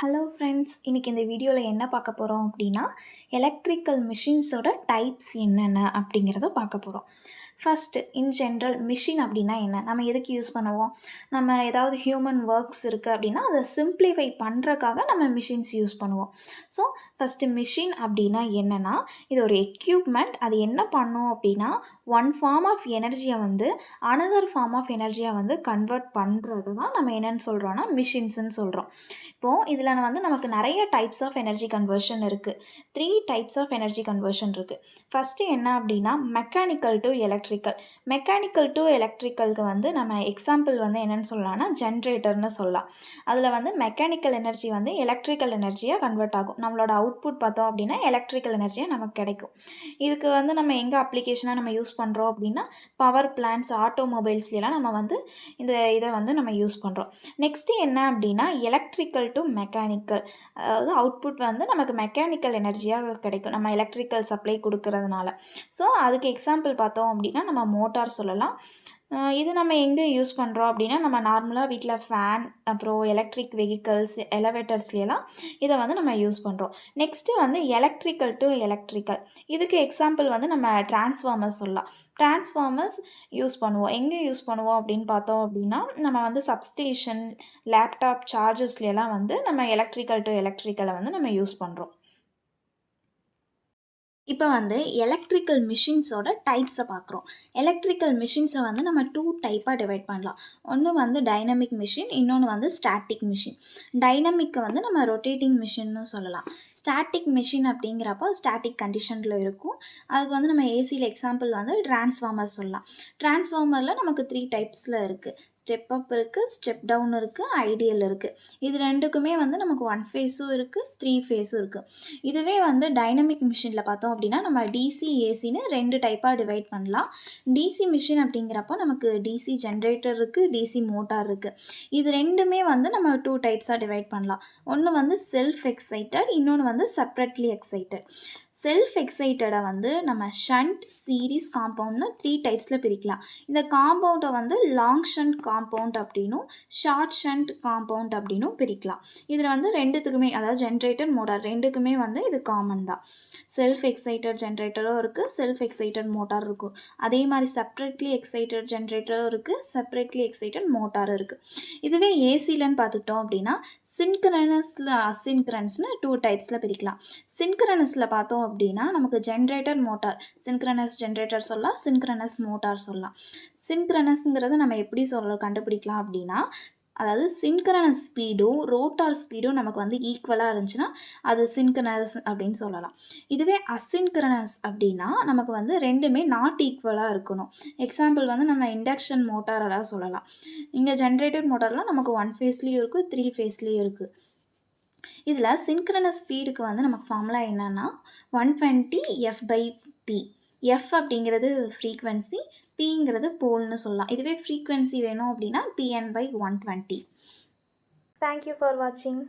Hello friends, இன்றைக்கி இந்த வீடியோவில் என்ன பார்க்க போகிறோம் அப்படின்னா, எலக்ட்ரிக்கல் மிஷின்ஸோட டைப்ஸ் என்னென்ன அப்படிங்கிறத பார்க்க போகிறோம். ஃபஸ்ட்டு இன் ஜென்ரல் மிஷின் அப்படின்னா என்ன? நம்ம எதுக்கு யூஸ் பண்ணுவோம்? நம்ம ஏதாவது ஹியூமன் ஒர்க்ஸ் இருக்குது அப்படின்னா அதை சிம்ப்ளிஃபை பண்ணுறக்காக நம்ம மிஷின்ஸ் யூஸ் பண்ணுவோம். ஸோ ஃபஸ்ட்டு மிஷின் அப்படின்னா என்னென்னா, இது ஒரு எக்யூப்மெண்ட். அது என்ன பண்ணும் அப்படின்னா, ஒன் ஃபார்ம் ஆஃப் எனர்ஜியை வந்து அனதர் ஃபார்ம் ஆஃப் எனர்ஜியாக வந்து கன்வெர்ட் பண்ணுறது தான் நம்ம என்னென்னு சொல்கிறோன்னா மிஷின்ஸுன்னு சொல்கிறோம். இப்போது இதில் வந்து நமக்கு நிறைய டைப்ஸ் ஆஃப் எனர்ஜி கன்வர்ஷன் இருக்குது. 3 டைப்ஸ் ஆஃப் எனர்ஜி கன்வர்ஷன் இருக்குது. ஃபஸ்ட்டு என்ன அப்படின்னா, mechanical to electrical. Mechanical to எலக்ட்ரிக்கலுக்கு வந்து நம்ம எக்ஸாம்பிள் வந்து என்னென்னு சொல்லலாம்னா ஜென்ரேட்டர்னு சொல்லலாம். அதில் வந்து மெக்கானிக்கல் எனர்ஜி வந்து எலக்ட்ரிக்கல் எனர்ஜியாக கன்வெர்ட் ஆகும். நம்மளோட அவுட்புட் பார்த்தோம் அப்படின்னா எலக்ட்ரிக்கல் எனர்ஜியாக நமக்கு கிடைக்கும். இதுக்கு வந்து நம்ம எங்கே அப்ளிகேஷனாக நம்ம யூஸ் பண்ணுறோம் அப்படின்னா, பவர் பிளான்ட்ஸ், ஆட்டோமொபைல்ஸ்லாம் நம்ம வந்து இதை வந்து நம்ம யூஸ் பண்ணுறோம். நெக்ஸ்ட்டு என்ன அப்படின்னா, எலக்ட்ரிக்கல் டு மெக்கானிக்கல். அதாவது அவுட்புட் வந்து நமக்கு மெக்கானிக்கல் எனர்ஜியாக கிடைக்கும் நம்ம எலக்ட்ரிக்கல் சப்ளை கொடுக்கறதுனால. ஸோ அதுக்கு எக்ஸாம்பிள் பார்த்தோம் அப்படின்னா நம்ம மோட்டார் சொல்லலாம். இது நம்ம எங்கே யூஸ் பண்ணுறோம் அப்படின்னா, நம்ம நார்மலாக வீட்டில் ஃபேன், அப்புறம் எலக்ட்ரிக் வெஹிக்கல்ஸ், எலவேட்டர்ஸ்லாம் இதை வந்து நம்ம யூஸ் பண்ணுறோம். நெக்ஸ்ட்டு வந்து எலக்ட்ரிக்கல் டு எலக்ட்ரிக்கல். இதுக்கு எக்ஸாம்பிள் வந்து நம்ம டிரான்ஸ்ஃபார்மர்ஸ் சொல்லலாம். டிரான்ஸ்ஃபார்மர்ஸ் யூஸ் பண்ணுவோம். எங்கே யூஸ் பண்ணுவோம் அப்படின்னு பார்த்தோம் அப்படின்னா, நம்ம வந்து சப்ஸ்டேஷன், லேப்டாப் சார்ஜஸ்லாம் வந்து நம்ம எலக்ட்ரிக்கல் டு எலக்ட்ரிக்கலை வந்து நம்ம யூஸ் பண்ணுறோம். இப்போ வந்து எலக்ட்ரிக்கல் மிஷின்ஸோட டைப்ஸை பார்க்குறோம். எலக்ட்ரிக்கல் மிஷின்ஸை வந்து நம்ம 2 டைப்பாக டிவைட் பண்ணலாம். ஒன்று வந்து டைனமிக் மிஷின், இன்னொன்று வந்து ஸ்டாட்டிக் மிஷின். டைனமிக்கை வந்து நம்ம ரொட்டேட்டிங் மிஷின்னு சொல்லலாம். ஸ்டாட்டிக் மிஷின் அப்படிங்கிறப்போ ஸ்டாட்டிக் கண்டிஷனில் இருக்கும். அதுக்கு வந்து நம்ம ஏசியில் எக்ஸாம்பிள் வந்து டிரான்ஸ்ஃபார்மர் சொல்லலாம். டிரான்ஸ்ஃபார்மரில் நமக்கு 3 டைப்ஸில் இருக்குது. ஸ்டெப் அப் இருக்குது, ஸ்டெப் டவுன் இருக்குது, ஐடியல் இருக்குது. இது ரெண்டுக்குமே வந்து நமக்கு 1 ஃபேஸும் இருக்குது, 3 ஃபேஸும் இருக்குது. இதுவே வந்து டைனமிக் மிஷினில் பார்த்தோம் அப்படின்னா நம்ம டிசி, ஏசின்னு 2 டைப்பாக டிவைட் பண்ணலாம். டிசி மிஷின் அப்படிங்கிறப்போ நமக்கு டிசி ஜென்ரேட்டர் இருக்குது, டிசி மோட்டார் இருக்குது. இது ரெண்டுமே வந்து நம்ம 2 டைப்ஸாக டிவைட் பண்ணலாம். ஒன்று வந்து செல்ஃப் எக்ஸைட்டட், இன்னொன்று வந்து செப்ரேட்லி எக்ஸைட்டட். செல்ஃப் எக்ஸைட்டடை வந்து நம்ம ஷண்ட், சீரிஸ் காம்பவுண்ட்னு 3 டைப்ஸில் பிரிக்கலாம். இந்த காம்பவுண்டை வந்து லாங் ஷண்ட் காம்பவுண்ட் அப்படின்னும் ஷார்ட் ஷண்ட் காம்பவுண்ட் அப்படின்னும் பிரிக்கலாம். இதில் வந்து ரெண்டுத்துக்குமே, அதாவது ஜென்ரேட்டர், மோட்டார் ரெண்டுக்குமே வந்து இது காமன் தான். செல்ஃப் எக்ஸைட்டட் ஜென்ரேட்டரும் இருக்குது, செல்ஃப் எக்ஸைட்டட் மோட்டார் இருக்கும். அதே மாதிரி செப்ரேட்லி எக்ஸைட்டட் ஜென்ரேட்டரும் இருக்குது, செப்ரேட்லி எக்ஸைட்டட் மோட்டாரும் இருக்குது. இதுவே ஏசிலன்னு பார்த்துட்டோம் அப்படின்னா சின்க்ரனஸில், அசின்க்ரனஸ்னு 2 டைப்ஸில் பிரிக்கலாம். சின்க்ரனஸில் பார்த்தோம் அப்படின்னா நமக்கு ஜென்ரேட்டர், மோட்டார், சின்க்ரனஸ் ஜென்ரேட்டர் சொல்லலாம், சின்க்ரனஸ் மோட்டார் சொல்லலாம். சின்க்ரனஸ்ங்கிறத நம்ம எப்படி கண்டுபிடிக்கலாம் அப்படின்னா, அதாவது சின்க்ரனஸ் ஸ்பீடும் ரோட்டார் ஸ்பீடும் நமக்கு வந்து ஈக்குவலாக இருந்துச்சுன்னா அது சின்க்ரனஸ் அப்படின்னு சொல்லலாம். இதுவே அசின்க்ரனஸ் அப்படின்னா நமக்கு வந்து ரெண்டுமே நாட் ஈக்குவலாக இருக்கணும். எக்ஸாம்பிள் வந்து நம்ம இண்டக்ஷன் மோட்டாரெல்லாம் சொல்லலாம். இங்கே ஜென்ரேட்டர் மோட்டார்லாம் நமக்கு 1 ஃபேஸ்லேயும் இருக்குது, 3 ஃபேஸ்லேயும் இருக்குது. இதில் சின்க்ரனஸ் ஸ்பீடுக்கு வந்து நமக்கு ஃபார்முலா என்னென்னா 120 F/P. F அப்படிங்கிறது ஃப்ரீக்வன்சி, Pங்கிறது போல்னு சொல்லலாம். இதுவே ஃப்ரீக்வன்சி வேணும் அப்படின்னா Pn/120. தேங்க்யூ ஃபார் வாட்சிங்.